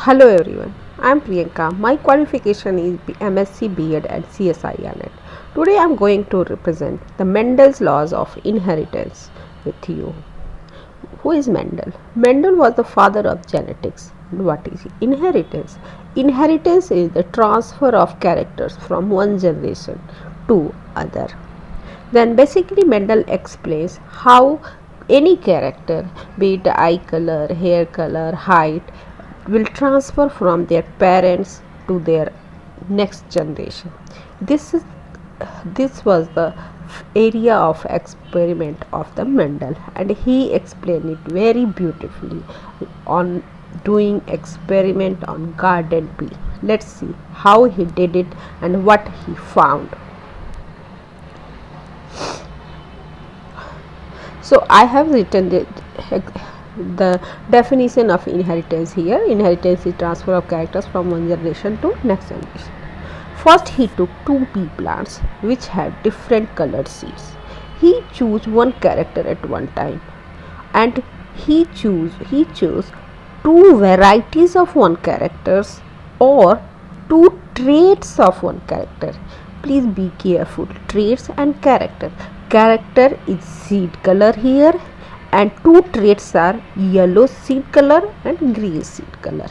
Hello everyone, I am Priyanka. My qualification is MSc B.Ed and CSI Unit. Today I am going to represent the Mendel's laws of inheritance with you. Who is Mendel? Mendel was the father of genetics. And what is inheritance? Inheritance is the transfer of characters from one generation to other. Then basically Mendel explains how any character, be it eye color, hair color, height, will transfer from their parents to their next generation. This is this was the area of experiment of the Mendel, and he explained it very beautifully on doing experiment on garden bee. Let's see how he did it and what he found. So I have written the definition of inheritance here. Inheritance is transfer of characters from one generation to next generation. First he took two pea plants which had different colored seeds. He chose one character at one time, and he chose two varieties of one characters or two traits of one character. Please be careful. Traits and character. Character is seed color here, and two traits are yellow seed color and green seed color.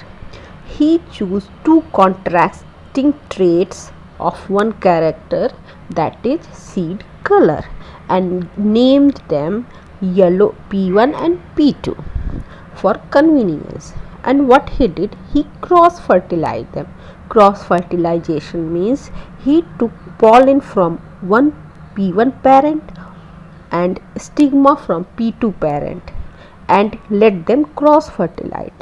He chose two contrasting traits of one character, that is seed color, and named them yellow P1 and P2 for convenience. And what he did, he cross fertilized them. Cross fertilization means he took pollen from one P1 parent and stigma from P2 parent and let them cross fertilize.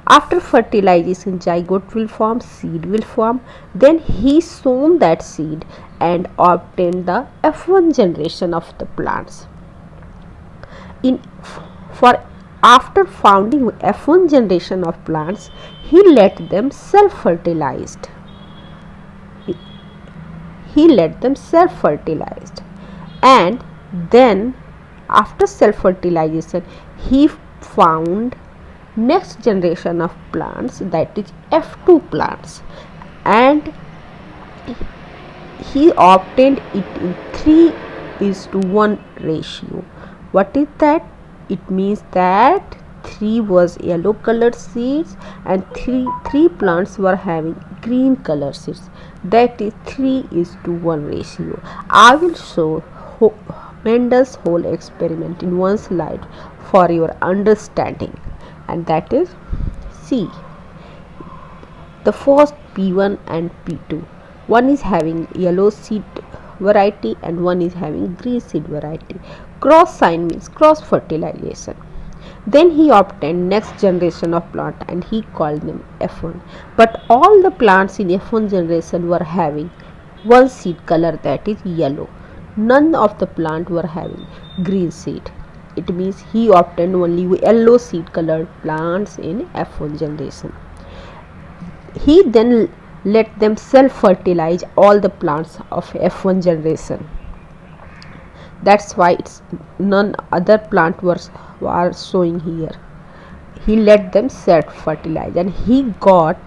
After fertilization, zygote will form, seed will form. Then he sown that seed and obtained the F1 generation of the plants. For after founding F1 generation of plants, he let them self-fertilized. And then after self-fertilization, he found next generation of plants, that is F2 plants, and he obtained it in 3:1 ratio. What is that? It means that 3 was yellow colored seeds and three plants were having green colored seeds. That is 3:1 ratio. I will show Mendel's whole experiment in one slide for your understanding, and that is, see, the first P1 and P2, one is having yellow seed variety and one is having green seed variety. Cross sign means cross fertilization. Then he obtained next generation of plant and he called them F1. But all the plants in F1 generation were having one seed color, that is yellow. None of the plant were having green seed. It means he obtained only yellow seed colored plants in F1 generation. He then let them self-fertilize all the plants of F1 generation. That's why it's none other plant were showing here. He let them self-fertilize and he got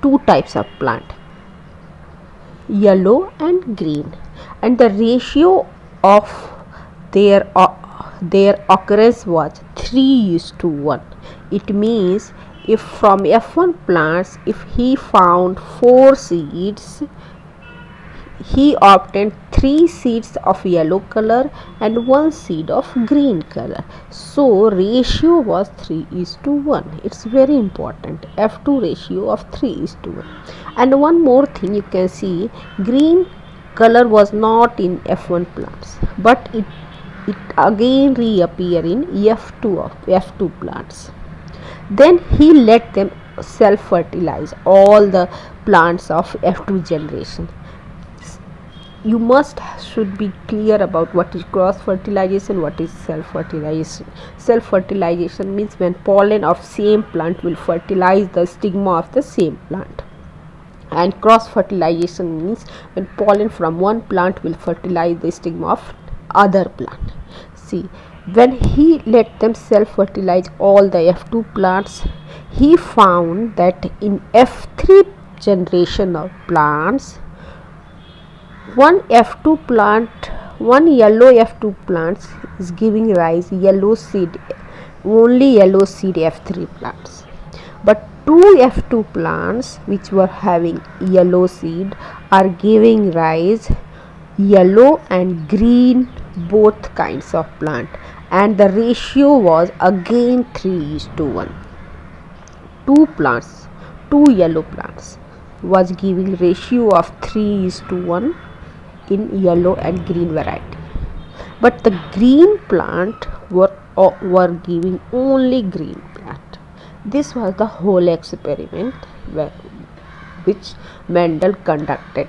two types of plant, yellow and green, and the ratio of their occurrence was 3:1. It means if from F1 plants, if he found 4 seeds, he obtained 3 seeds of yellow color and 1 seed of green color. So ratio was 3:1. It's very important. F2 ratio of 3:1. And one more thing, you can see green color was not in F1 plants, but it again reappear in F2 plants. Then he let them self-fertilize all the plants of F2 generation. You should be clear about what is cross fertilization, what is self-fertilization. Self-fertilization means when pollen of same plant will fertilize the stigma of the same plant, and cross fertilization means when pollen from one plant will fertilize the stigma of other plant. See, When he let them self-fertilize all the F2 plants, he found that in F3 generation of plants, one yellow F2 plants is giving rise only yellow seed F3 plants. But two F2 plants which were having yellow seed are giving rise yellow and green both kinds of plant, and the ratio was again 3:1. Two yellow plants was giving ratio of 3:1 in yellow and green variety, but the green plant were giving only green plant. This was the whole experiment which Mendel conducted,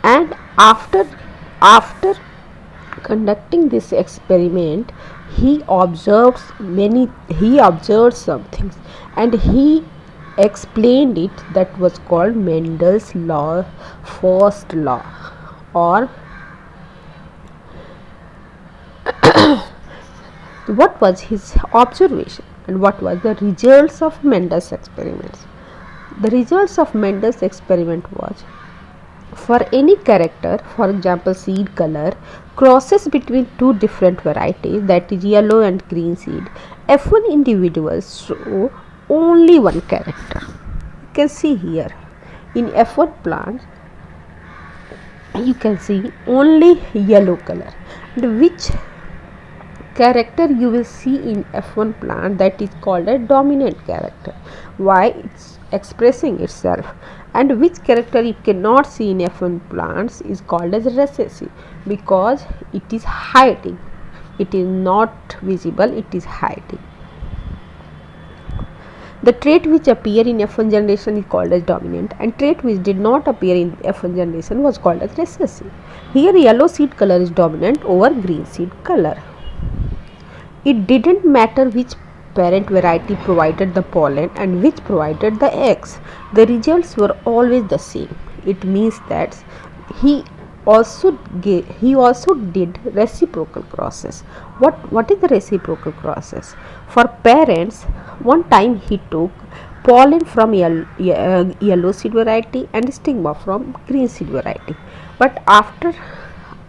and after conducting this experiment, he observed some things, and he explained it. That was called Mendel's law, first law, or what was his observation and what was the results of Mendel's experiments. The results of Mendel's experiment was, for any character, for example seed color, crosses between two different varieties, that is yellow and green seed, F1 individuals show only one character. You can see here in F1 plant you can see only yellow color, and which character you will see in F1 plant, that is called a dominant character. Why? It's expressing itself. And which character you cannot see in F1 plants is called as recessive, because it is hiding. It is not visible, it is hiding. The trait which appear in F1 generation is called as dominant, and trait which did not appear in F1 generation was called as recessive. Here yellow seed color is dominant over green seed color. It didn't matter which parent variety provided the pollen and which provided the eggs. The results were always the same. It means that he also did reciprocal crosses. What is the reciprocal crosses? For parents, one time he took pollen from yellow seed variety and stigma from green seed variety, but after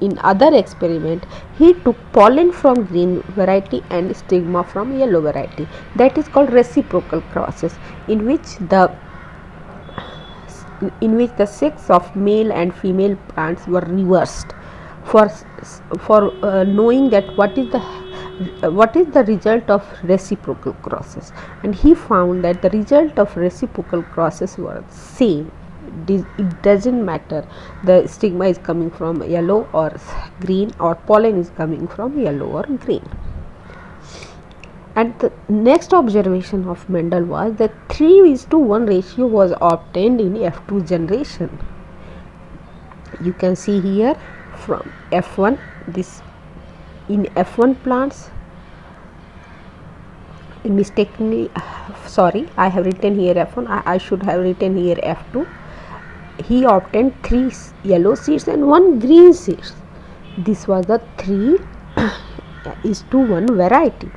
in other experiment he took pollen from green variety and stigma from yellow variety. That is called reciprocal crosses, in which the sex of male and female plants were reversed for knowing that what is the result of reciprocal crosses, and he found that the result of reciprocal crosses were same. It doesn't matter the stigma is coming from yellow or green, or pollen is coming from yellow or green. And the next observation of Mendel was that 3:1 ratio was obtained in F2 generation. You can see here from F1, this in F1 plants, mistakenly, sorry, I have written here F1, I should have written here F2. He obtained 3 yellow seeds and 1 green seeds. This was the 3:1 variety.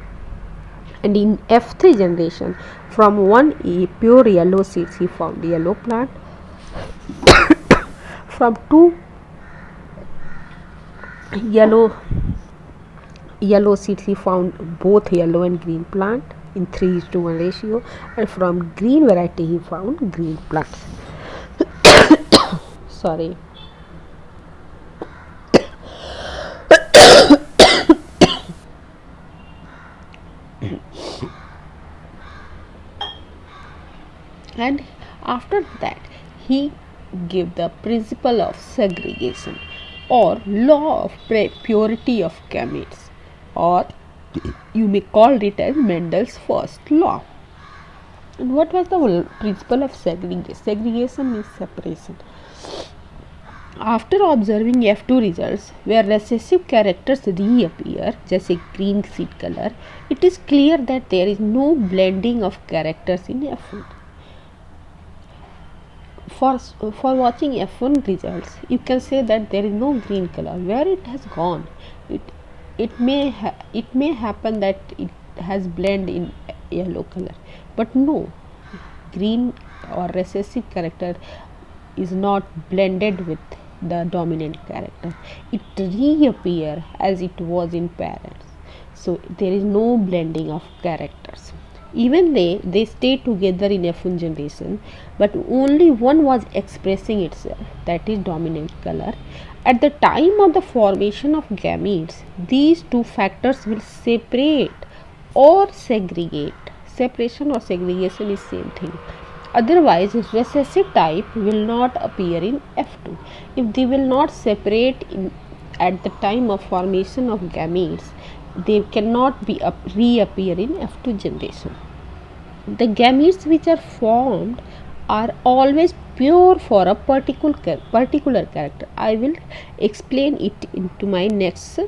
And in F3 generation, from 1 pure yellow seeds he found yellow plant. From 2 yellow seeds he found both yellow and green plant in 3:1 ratio, and from green variety he found green plants. Sorry. And after that he gave the principle of segregation, or law of purity of gametes, or you may call it as Mendel's first law. And what was the principle of segregation? Segregation means separation. After observing F2 results where recessive characters reappear, जैसे green seed color, it is clear that there is no blending of characters in F1. For watching F1 results, you can say that there is no green color. Where it has gone? it may happen that it has blend in yellow color, but no, green or recessive character is not blended with the dominant character. It reappear as it was in parents. So there is no blending of characters. Even they stay together in F1 generation, but only one was expressing itself, that is dominant color. At the time of the formation of gametes, these two factors will separate or segregate. Separation or segregation is same thing. Otherwise, recessive type will not appear in F2. If they will not separate at the time of formation of gametes, they cannot be reappear in F2 generation. The gametes which are formed are always pure for a particular character. I will explain it into my next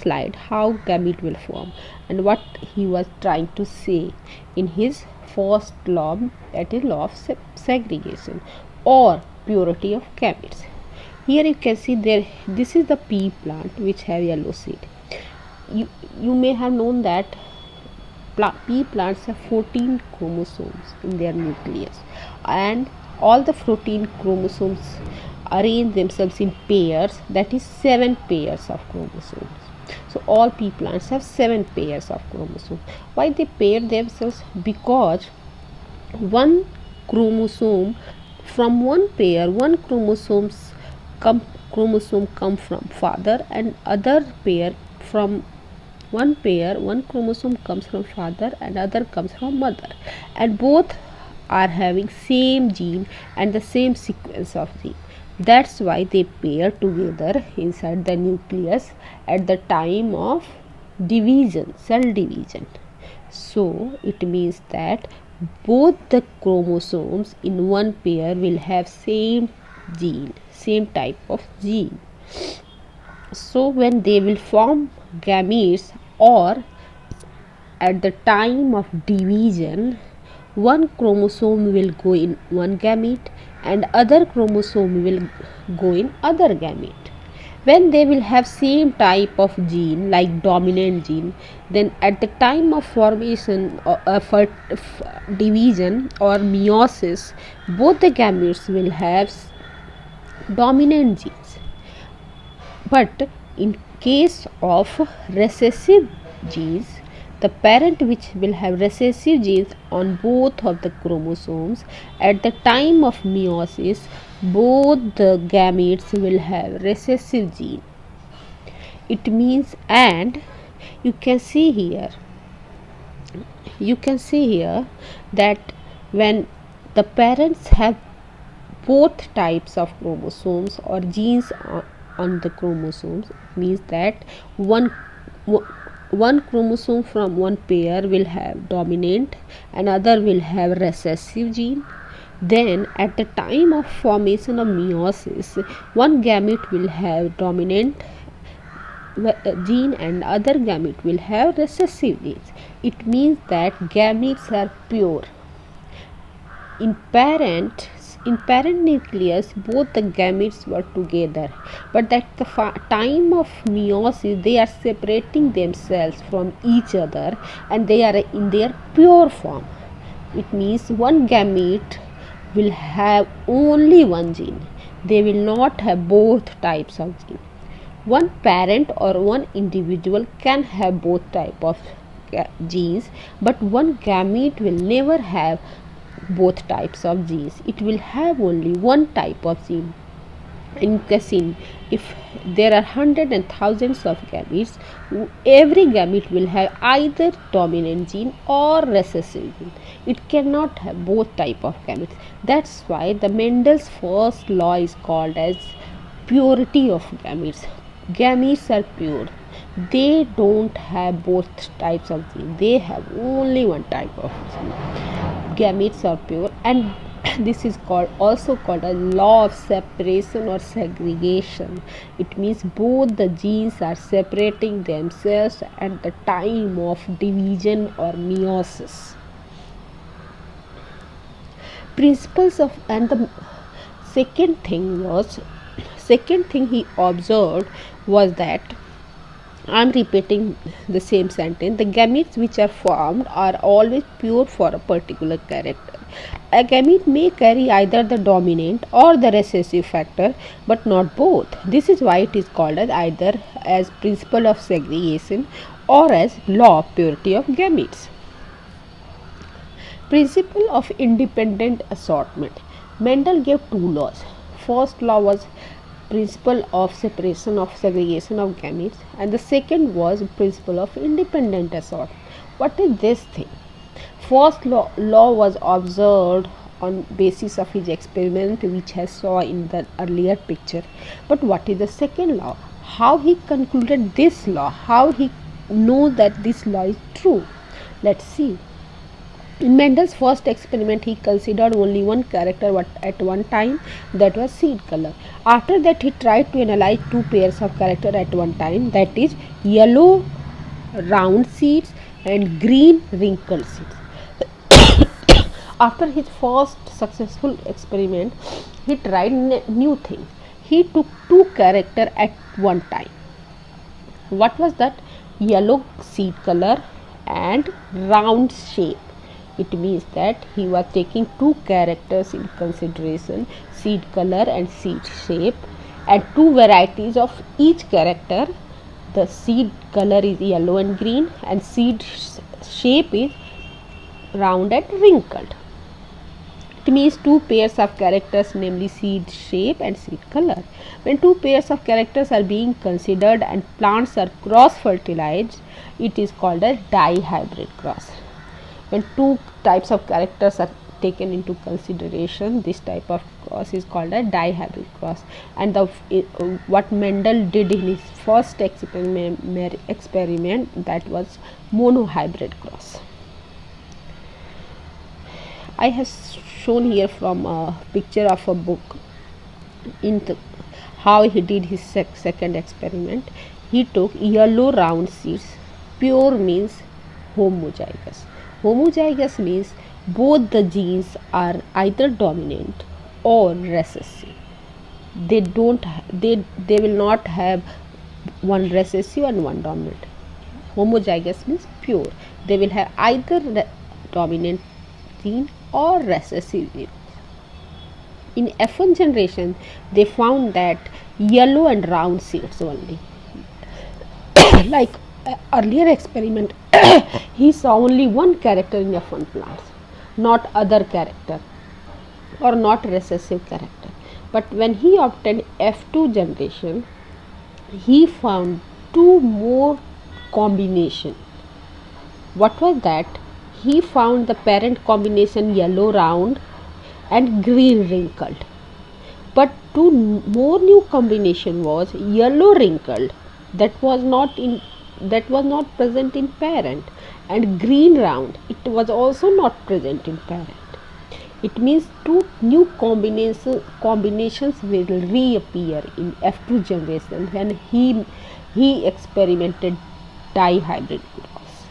slide, how gamete will form and what he was trying to say in his first law, that is law of segregation or purity of gametes. Here you can see there, this is the pea plant which have yellow seed. You may have known that pea plants have 14 chromosomes in their nucleus, and all the 14 chromosomes arrange themselves in pairs, that is 7 pairs of chromosomes. So all pea plants have 7 pairs of chromosomes. Why they pair themselves? Because one chromosome from one pair, one chromosome come from father, and other pair from one chromosome comes from father and other comes from mother, and both are having same gene and the same sequence of gene. That's why they pair together inside the nucleus at the time of division, cell division. So it means that both the chromosomes in one pair will have same gene, same type of gene. So when they will form gametes, or at the time of division, one chromosome will go in one gamete and other chromosome will go in other gamete. When they will have same type of gene, like dominant gene, then at the time of formation for division or meiosis, both the gametes will have dominant genes. But in case of recessive genes, the parent which will have recessive genes on both of the chromosomes, at the time of meiosis, both the gametes will have recessive gene. It means, and you can see here that when the parents have both types of chromosomes or genes on the chromosomes, means that one chromosome from one pair will have dominant, another will have recessive gene. Then at the time of formation of meiosis, one gamete will have dominant gene and other gamete will have recessive genes. It means that gametes are pure. In parent nucleus, both the gametes were together, but at the time of meiosis, they are separating themselves from each other and they are in their pure form. It means one gamete will have only one gene. They will not have both types of gene. One parent or one individual can have both type of genes, but one gamete will never have both types of genes. It will have only one type of gene. And you can see, if there are hundreds and thousands of gametes, every gamete will have either dominant gene or recessive gene. It cannot have both type of gametes. That's why the Mendel's first law is called as purity of gametes. Gametes are pure. They don't have both types of gene. They have only one type of gene. Gametes are pure, and this is also called a law of separation or segregation. It means both the genes are separating themselves at the time of division or meiosis. Principles of, and the second thing he observed was that I'm repeating the same sentence. The gametes which are formed are always pure for a particular character. A gamete may carry either the dominant or the recessive factor, but not both. This is why it is called as either as principle of segregation or as law of purity of gametes. Principle of independent assortment. Mendel gave two laws. First law was principle of separation of segregation of gametes, and the second was principle of independent assortment. What is this thing? First law was observed on basis of his experiment which I saw in the earlier picture. But what is the second law? How he concluded this law? How he know that this law is true? Let's see. In Mendel's first experiment, he considered only one character at one time, that was seed color. After that, he tried to analyze two pairs of character at one time, that is yellow round seeds and green wrinkled seeds. After his first successful experiment, he tried new thing. He took two character at one time. What was that? Yellow seed color and round shape. It means that he was taking two characters in consideration, seed color and seed shape, and two varieties of each character. The seed color is yellow and green, and seed shape is round and wrinkled. It means two pairs of characters, namely seed shape and seed color. When two pairs of characters are being considered and plants are cross fertilized, it is called a dihybrid cross. When two types of characters are taken into consideration, this type of cross is called a dihybrid cross. And what Mendel did in his first experiment, that was monohybrid cross. I have shown here from a picture of a book how he did his second experiment. He took yellow round seeds. Pure means homozygous. Homozygous means both the genes are either dominant or recessive. They will not have one recessive and one dominant. Homozygous means pure. They will have either dominant gene or recessive gene. In F1 generation, they found that yellow and round seeds only. Like earlier experiment, he saw only one character in F1 plants, not other character or not recessive character. But when he obtained F2 generation, he found two more combination. What was that? He found the parent combination yellow round and green wrinkled. But two more new combination was yellow wrinkled, that was not present in parent, and green round, it was also not present in parent. It means two new combinations will reappear in F2 generation when he experimented dihybrid cross.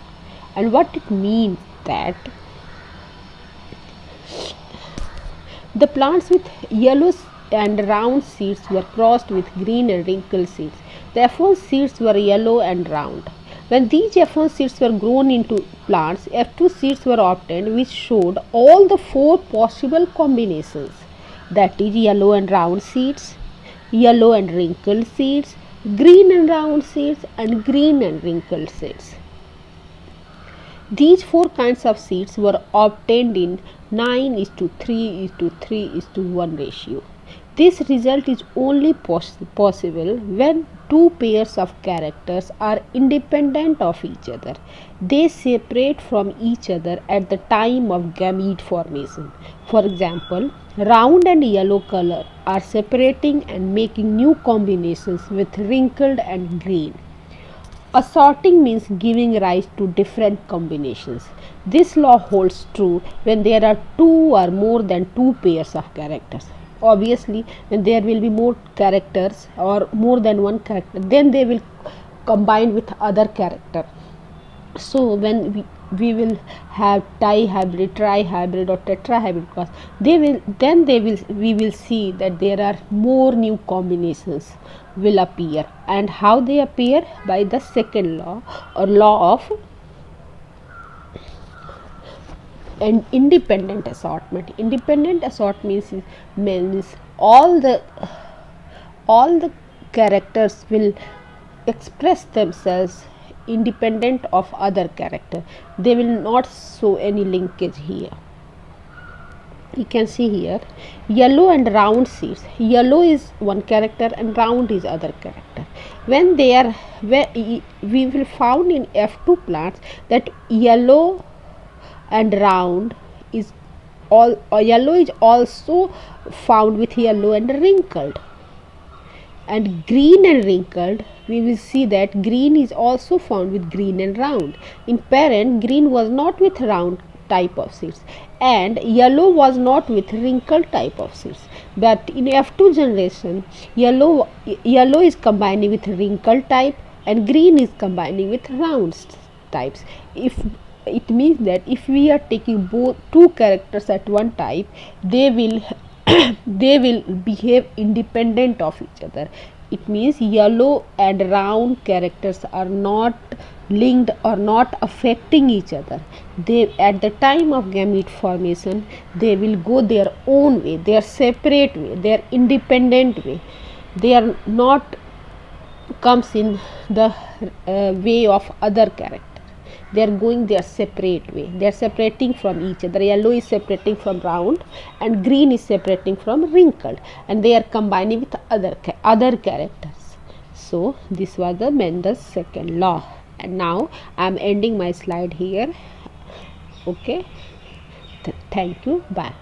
And what it means that the plants with yellow and round seeds were crossed with green and wrinkled seeds. The F1 seeds were yellow and round. When these F1 seeds were grown into plants, F2 seeds were obtained which showed all the four possible combinations, that is yellow and round seeds, yellow and wrinkled seeds, green and round seeds, and green and wrinkled seeds. These four kinds of seeds were obtained in 9:3:3:1 ratio. This result is only possible when two pairs of characters are independent of each other. They separate from each other at the time of gamete formation. For example, round and yellow color are separating and making new combinations with wrinkled and green. Assorting means giving rise to different combinations. This law holds true when there are two or more than two pairs of characters. Obviously, when there will be more characters or more than one character, then they will combine with other character. So when we will have dihybrid, trihybrid, or tetrahybrid cross, we will see that there are more new combinations will appear. And how they appear? By the second law, or law of an independent assortment. Independent assortment means all the characters will express themselves independent of other character. They will not show any linkage here. You can see here yellow and round seeds. Yellow is one character and round is other character. When they are, we will found in F2 plants that yellow and round is yellow is also found with yellow and wrinkled, and green and wrinkled, we will see that green is also found with green and round. In parent, green was not with round type of seeds and yellow was not with wrinkled type of seeds, but in F2 generation yellow is combining with wrinkled type and green is combining with round types. If it means that if we are taking both two characters at one type, they will they will behave independent of each other. It means yellow and round characters are not linked or not affecting each other. They, at the time of gamete formation, they will go their own way, their separate way, their independent way. They are not comes in the way of other character. They are going their separate way. They are separating from each other. Yellow is separating from round and green is separating from wrinkled, and they are combining with other characters. So this was the Mendel's second law. And now I am ending my slide here. Okay. Thank you. Bye.